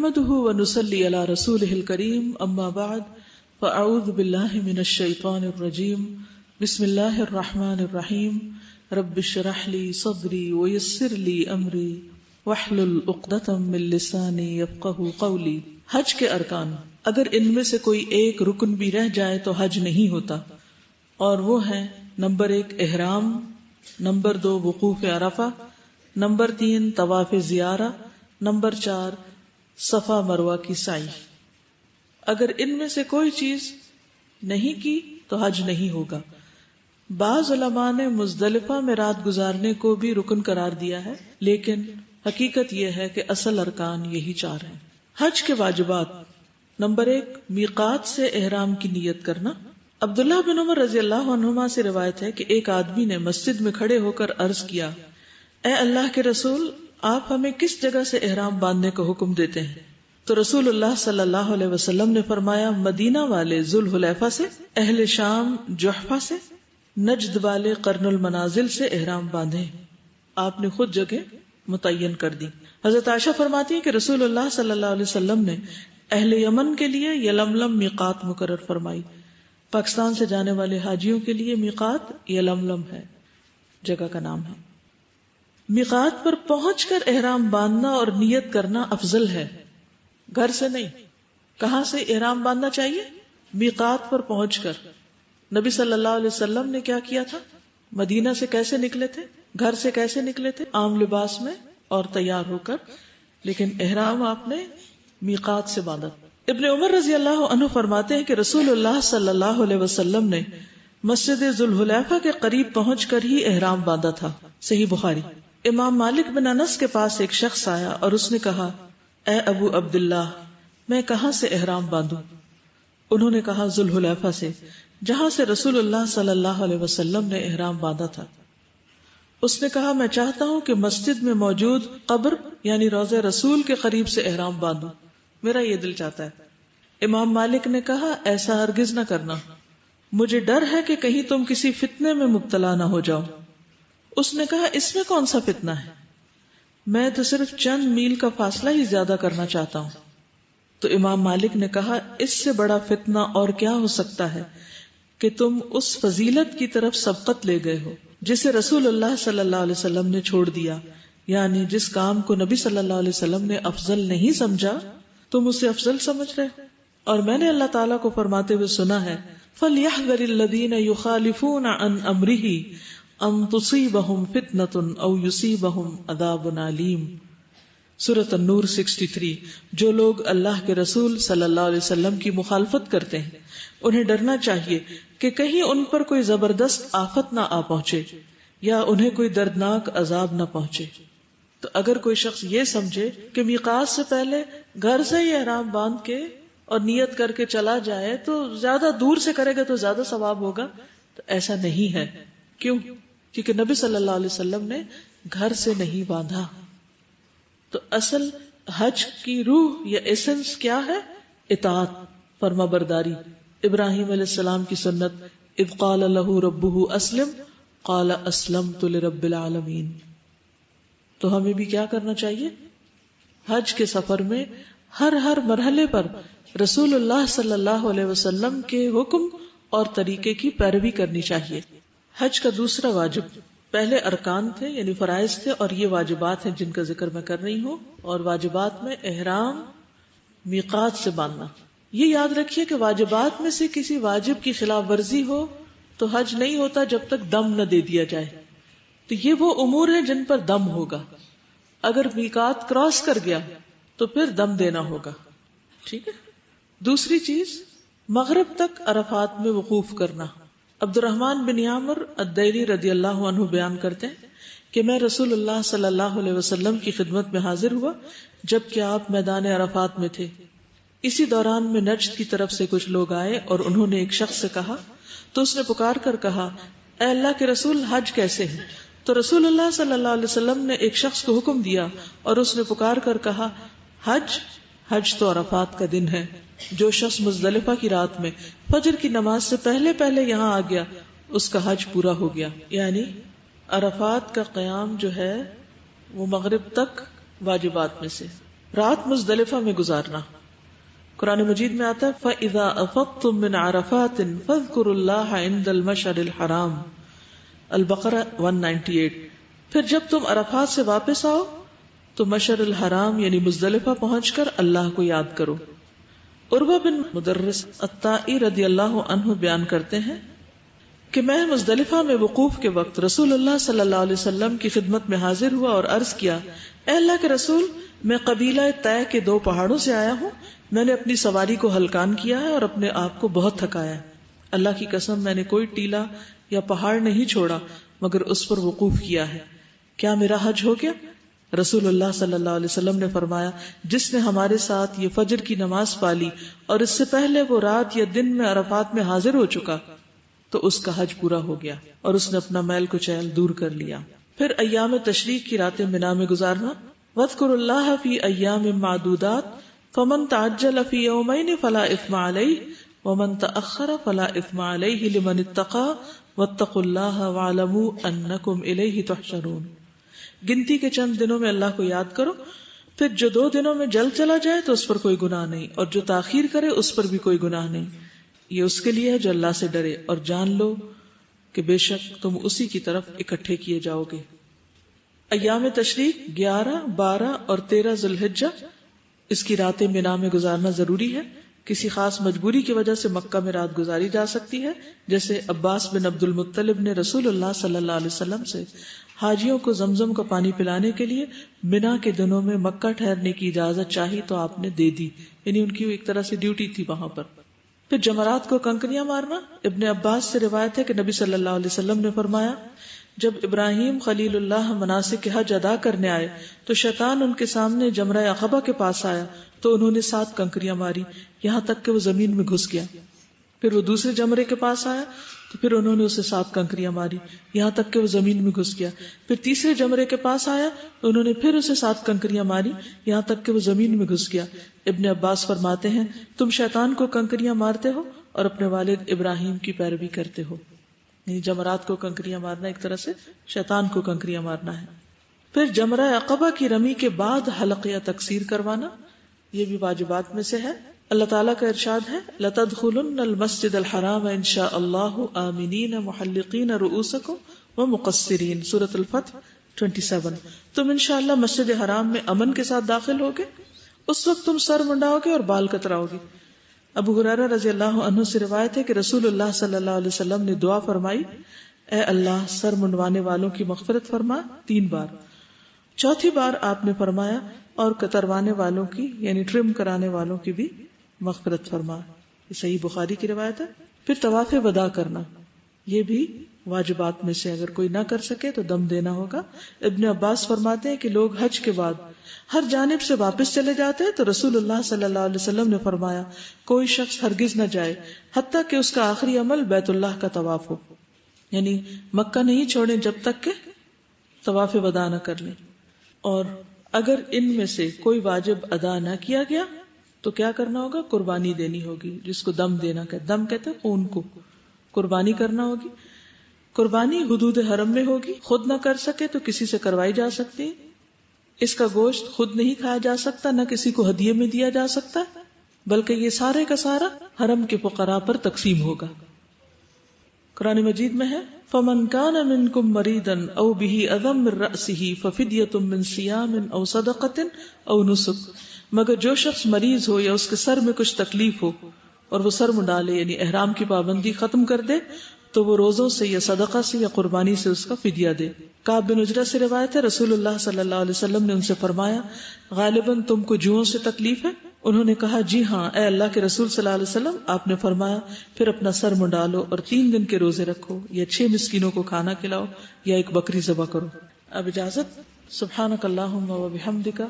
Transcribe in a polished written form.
نحمده ونصلي على رسوله الكريم اما بعد فاعوذ بالله من الشيطان الرجيم بسم الله الرحمن الرحيم رب اشرح لي صدري ويسر لي امري واحلل عقدة من لساني يفقهوا قولي۔ حج کے ارکان، اگر ان میں سے کوئی ایک رکن بھی رہ جائے تو حج نہیں ہوتا، اور وہ ہیں نمبر 1 احرام، نمبر 2 وقوف عرفہ، نمبر 3 طواف زیارہ، نمبر 4 صفا مروہ کی سعی۔ اگر ان میں سے کوئی چیز نہیں کی تو حج نہیں ہوگا۔ بعض علماء نے مزدلفہ میں رات گزارنے کو بھی رکن قرار دیا ہے، لیکن حقیقت یہ ہے کہ اصل ارکان یہی 4 ہیں۔ حج کے واجبات، نمبر 1 میقات سے احرام کی نیت کرنا۔ عبداللہ بن عمر رضی اللہ عنہما سے روایت ہے کہ ایک آدمی نے مسجد میں کھڑے ہو کر عرض کیا، اے اللہ کے رسول، آپ ہمیں کس جگہ سے احرام باندھنے کا حکم دیتے ہیں؟ تو رسول اللہ صلی اللہ علیہ وسلم نے فرمایا، مدینہ والے ذوالحلیفہ سے، اہل شام جحفہ سے، نجد والے قرن المنازل سے احرام باندھیں۔ آپ نے خود جگہ متعین کر دی۔ حضرت عائشہ فرماتی ہیں کہ رسول اللہ صلی اللہ علیہ وسلم نے اہل یمن کے لیے یلملم میقات مقرر فرمائی۔ پاکستان سے جانے والے حاجیوں کے لیے میقات یلملم ہے، جگہ کا نام ہے۔ میقات پر پہنچ کر احرام باندھنا اور نیت کرنا افضل ہے، گھر سے نہیں۔ کہاں سے احرام باندھنا چاہیے؟ میقات پر پہنچ کر۔ نبی صلی اللہ علیہ وسلم نے کیا کیا تھا؟ مدینہ سے کیسے نکلے تھے؟ گھر سے کیسے نکلے تھے؟ عام لباس میں اور تیار ہو کر، لیکن احرام آپ نے میقات سے باندھا۔ ابن عمر رضی اللہ عنہ فرماتے ہیں کہ رسول اللہ صلی اللہ علیہ وسلم نے مسجد ذوالحلیفہ کے قریب پہنچ کر ہی احرام باندھا تھا۔ صحیح بخاری۔ امام مالک بن انس کے پاس ایک شخص آیا اور اس نے کہا، اے ابو عبداللہ، میں کہاں سے احرام باندھوں؟ انہوں نے کہا، ذوالحلیفہ سے، جہاں سے رسول اللہ صلی اللہ علیہ وسلم نے احرام باندھا تھا۔ اس نے کہا، میں چاہتا ہوں کہ مسجد میں موجود قبر یعنی روضہ رسول کے قریب سے احرام باندھوں، میرا یہ دل چاہتا ہے۔ امام مالک نے کہا، ایسا ہرگز نہ کرنا، مجھے ڈر ہے کہ کہیں تم کسی فتنے میں مبتلا نہ ہو جاؤ۔ اس نے کہا، اس میں کون سا فتنہ ہے؟ میں تو صرف چند میل کا فاصلہ ہی زیادہ کرنا چاہتا ہوں۔ تو امام مالک نے کہا، اس سے بڑا فتنہ اور کیا ہو سکتا ہے کہ تم اس فضیلت کی طرف سبقت لے گئے ہو جسے رسول اللہ صلی اللہ علیہ وسلم نے چھوڑ دیا، یعنی جس کام کو نبی صلی اللہ علیہ وسلم نے افضل نہیں سمجھا تم اسے افضل سمجھ رہے ہو۔ اور میں نے اللہ تعالیٰ کو فرماتے ہوئے سنا ہے، فَلْيَحْذَرِ الَّذِينَ يُخَالِفُونَ عَنْ أَمْرِهِ أَن تُصِيبَهُمْ فِتْنَةٌ أَوْ يُصِيبَهُمْ عَذَابٌ أَلِيمٌ۔ سورۃ النور 63۔ جو لوگ اللہ کے رسول صلی اللہ علیہ وسلم کی مخالفت کرتے ہیں، انہیں ڈرنا چاہیے کہ کہیں ان پر کوئی زبردست آفت نہ آ پہنچے یا انہیں کوئی دردناک عذاب نہ پہنچے۔ تو اگر کوئی شخص یہ سمجھے کہ میقات سے پہلے گھر سے ہی احرام باندھ کے اور نیت کر کے چلا جائے تو زیادہ دور سے کرے گا تو زیادہ ثواب ہوگا، تو ایسا نہیں ہے۔ کیوں؟ کیونکہ نبی صلی اللہ علیہ وسلم نے گھر سے نہیں باندھا۔ تو اصل حج کی روح یا ایسنس کیا ہے؟ اطاعت، فرما برداری۔ ابراہیم علیہ السلام کی سنت، اذ قال له ربه اسلم قال اسلمت لرب العالمین۔ تو ہمیں بھی کیا کرنا چاہیے؟ حج کے سفر میں ہر مرحلے پر رسول اللہ صلی اللہ علیہ وسلم کے حکم اور طریقے کی پیروی کرنی چاہیے۔ حج کا دوسرا واجب، پہلے ارکان تھے یعنی فرائض تھے، اور یہ واجبات ہیں جن کا ذکر میں کر رہی ہوں۔ اور واجبات میں احرام میقات سے باندھنا۔ یہ یاد رکھیے کہ واجبات میں سے کسی واجب کی خلاف ورزی ہو تو حج نہیں ہوتا جب تک دم نہ دے دیا جائے۔ تو یہ وہ امور ہیں جن پر دم ہوگا۔ اگر میقات کراس کر گیا تو پھر دم دینا ہوگا، ٹھیک ہے۔ دوسری چیز، مغرب تک عرفات میں وقوف کرنا۔ عبد الرحمن بن عامر الدیلی رضی اللہ عنہ بیان کرتے ہیں کہ میں رسول اللہ صلی اللہ علیہ وسلم کی خدمت میں حاضر ہوا جبکہ آپ میدان عرفات میں تھے۔ اسی دوران میں نجد کی طرف سے کچھ لوگ آئے اور انہوں نے ایک شخص سے کہا، تو اس نے پکار کر کہا، اے اللہ کے رسول، حج کیسے ہے؟ تو رسول اللہ صلی اللہ علیہ وسلم نے ایک شخص کو حکم دیا اور اس نے پکار کر کہا، حج تو عرفات کا دن ہے۔ جو شخص مزدلفہ کی رات میں فجر کی نماز سے پہلے یہاں آ گیا اس کا حج پورا ہو گیا۔ یعنی عرفات کا قیام جو ہے وہ مغرب تک واجبات میں سے، رات مزدلفہ میں گزارنا. قرآن مجید میں آتا ہے فَإِذَا أَفَضْتُم مِّنْ عَرَفَاتٍ فَاذْكُرُوا اللَّهَ عِندَ الْمَشْعَرِ الْحَرَامِ. البقرہ 198. پھر جب تم عرفات سے واپس آؤ تو مشعر الحرام یعنی مزدلفہ پہنچ کر اللہ کو یاد کرو. عروہ بن مدرس الطائی رضی اللہ عنہ بیان کرتے ہیں کہ میں مزدلفہ میں وقوف کے وقت رسول اللہ صلی اللہ علیہ وسلم کی خدمت میں حاضر ہوا اور عرض کیا، اے اللہ کے رسول، میں قبیلہ طے کے 2 پہاڑوں سے آیا ہوں. میں نے اپنی سواری کو ہلکان کیا ہے اور اپنے آپ کو بہت تھکایا ہے. اللہ کی قسم میں نے کوئی ٹیلا یا پہاڑ نہیں چھوڑا مگر اس پر وقوف کیا ہے. کیا میرا حج ہو گیا؟ رسول اللہ صلی اللہ علیہ وسلم نے فرمایا، جس نے ہمارے ساتھ یہ فجر کی نماز پالی اور اس سے پہلے وہ رات یا دن میں عرفات میں حاضر ہو چکا تو اس کا حج پورا ہو گیا اور اس نے اپنا میل کچیل دور کر لیا. پھر ایام تشریق کی راتیں منا میں گزارنا. وَاذْكُرُوا اللَّهَ فِي أَيَّامٍ مَّعْدُودَاتٍ فَمَن تَعَجَّلَ فِي يَوْمَيْنِ فَلَا إِثْمَ عَلَيْهِ وَمَن تَأَخَّرَ فَلَا إِثْمَ عَلَيْهِ لِمَنِ اتَّقَىٰ وَاتَّقُوا اللَّهَ وَاعْلَمُوا أَنَّكُمْ إِلَيْهِ تُحْشَرُونَ. گنتی کے چند دنوں میں اللہ کو یاد کرو، پھر جو 2 دنوں میں جلد چلا جائے تو اس پر کوئی گناہ نہیں، اور جو تاخیر کرے اس پر بھی کوئی گناہ نہیں. یہ اس کے لیے ہے جو اللہ سے ڈرے اور جان لو کہ بے شک تم اسی کی طرف اکٹھے کیے جاؤ گے. ایام تشریق 11، 12 اور 13 ذی الحجہ اس کی راتیں مینا میں گزارنا ضروری ہے. کسی خاص مجبوری کی وجہ سے مکہ میں رات گزاری جا سکتی ہے، جیسے عباس بن عبد المطلب نے رسول اللہ صلی اللہ علیہ وسلم سے حاجیوں کو زمزم کا پانی پلانے کے لیے مینا کے دنوں میں مکہ ٹھہرنے کی اجازت چاہی تو آپ نے دے دی، یعنی ان کی ایک طرح سے ڈیوٹی تھی وہاں پر. پھر جمرات کو کنکریاں مارنا. ابن عباس سے روایت ہے کہ نبی صلی اللہ علیہ وسلم نے فرمایا، جب ابراہیم خلیل اللہ مناسک کے حج ادا کرنے آئے تو شیطان ان کے سامنے جمرہ عقبہ کے پاس آیا تو انہوں نے 7 کنکریاں ماری یہاں تک کہ وہ زمین میں گھس گیا. پھر وہ دوسرے جمرے کے پاس آیا تو پھر انہوں نے اسے 7 کنکریاں ماری یہاں تک کہ وہ زمین میں گھس گیا. پھر تیسرے جمرے کے پاس آیا تو انہوں نے پھر اسے 7 کنکریاں ماری یہاں تک کہ وہ زمین میں گھس گیا. ابن عباس فرماتے ہیں، تم شیطان کو کنکریاں مارتے ہو اور اپنے والد ابراہیم کی پیروی کرتے ہو. یعنی جمرات کو کنکریاں مارنا ایک طرح سے شیطان کو کنکریاں مارنا ہے. پھر جمرہ عقبہ کی رمی کے بعد حلق یا تقصیر کروانا، یہ بھی واجبات میں سے ہے. اللہ تعالیٰ کا ارشاد ہے، لَتَدْخُلُنَّ الْمَسْجِدَ الْحَرَامَ إِن شَاءَ اللَّهُ آمِنِينَ مُحَلِّقِينَ رُؤُوسَكُمْ وَمُقَصِّرِينَ. سورۃ الفتح 27. تم انشاءاللہ مسجد حرام میں امن کے ساتھ داخل ہوگے، اس وقت تم سر منڈاؤ گے اور بال کتراؤ گے. ابو ہریرہ رضی اللہ عنہ سے روایت ہے کہ رسول اللہ صلی اللہ علیہ وسلم نے دعا فرمائی، اے اللہ سر منڈوانے والوں کی مغفرت فرما 3 بار. چوتھی بار آپ نے فرمایا اور کتروانے والوں کی یعنی ٹرم کرانے والوں کی بھی مغفرت فرما. یہ صحیح بخاری کی روایت ہے. پھر طواف وداع کرنا، یہ بھی واجبات میں سے، اگر کوئی نہ کر سکے تو دم دینا ہوگا. ابن عباس فرماتے ہیں کہ لوگ حج کے بعد ہر جانب سے واپس چلے جاتے ہیں تو رسول اللہ صلی اللہ علیہ وسلم نے فرمایا، کوئی شخص ہرگز نہ جائے حتیٰ کہ اس کا آخری عمل بیت اللہ کا طواف ہو، یعنی مکہ نہیں چھوڑیں جب تک کہ طواف وداع نہ کر لیں. اور اگر ان میں سے کوئی واجب ادا نہ کیا گیا تو کیا کرنا ہوگا؟ قربانی دینی ہوگی، جس کو دم دینا کہتے، دم کہتے ہیں خون کو. قربانی کرنا ہوگی. قربانی حدود حرم میں ہوگی، خود نہ کر سکے تو کسی سے کروائی جا سکتی. اس کا گوشت خود نہیں کھایا جا سکتا، نہ کسی کو ہدیے میں دیا جا سکتا، بلکہ یہ سارے کا سارا حرم کے فقراء پر تقسیم ہوگا. قرآن مجید میں ہے، فَمَنْ كَانَ مِنْكُمْ مَرِيضًا أَوْ بِهِ أَذًى مِّن رَأْسِهِ فَفِدْيَةٌ مِّن صِيَامٍ أَوْ صَدَقَةٍ أَوْ نُسُكٍ. مگر جو شخص مریض ہو یا اس کے سر میں کچھ تکلیف ہو اور وہ سر منڈا لے، یعنی احرام کی پابندی ختم کر دے، تو وہ روزوں سے یا صدقہ سے یا قربانی سے اس کا فدیہ دے. کعب بن عجرہ سے روایت ہے، رسول اللہ صلی اللہ علیہ وسلم نے ان سے فرمایا، غالباً تم کو جوؤں سے تکلیف ہے؟ انہوں نے کہا، جی ہاں اے اللہ کے رسول صلی اللہ علیہ وسلم. آپ نے فرمایا، پھر اپنا سر منڈا لو اور 3 دن کے روزے رکھو، یا 6 مسکینوں کو کھانا کھلاؤ، یا ایک بکری ذبح کرو. اب اجازت. سبحانک اللہم و بحمدک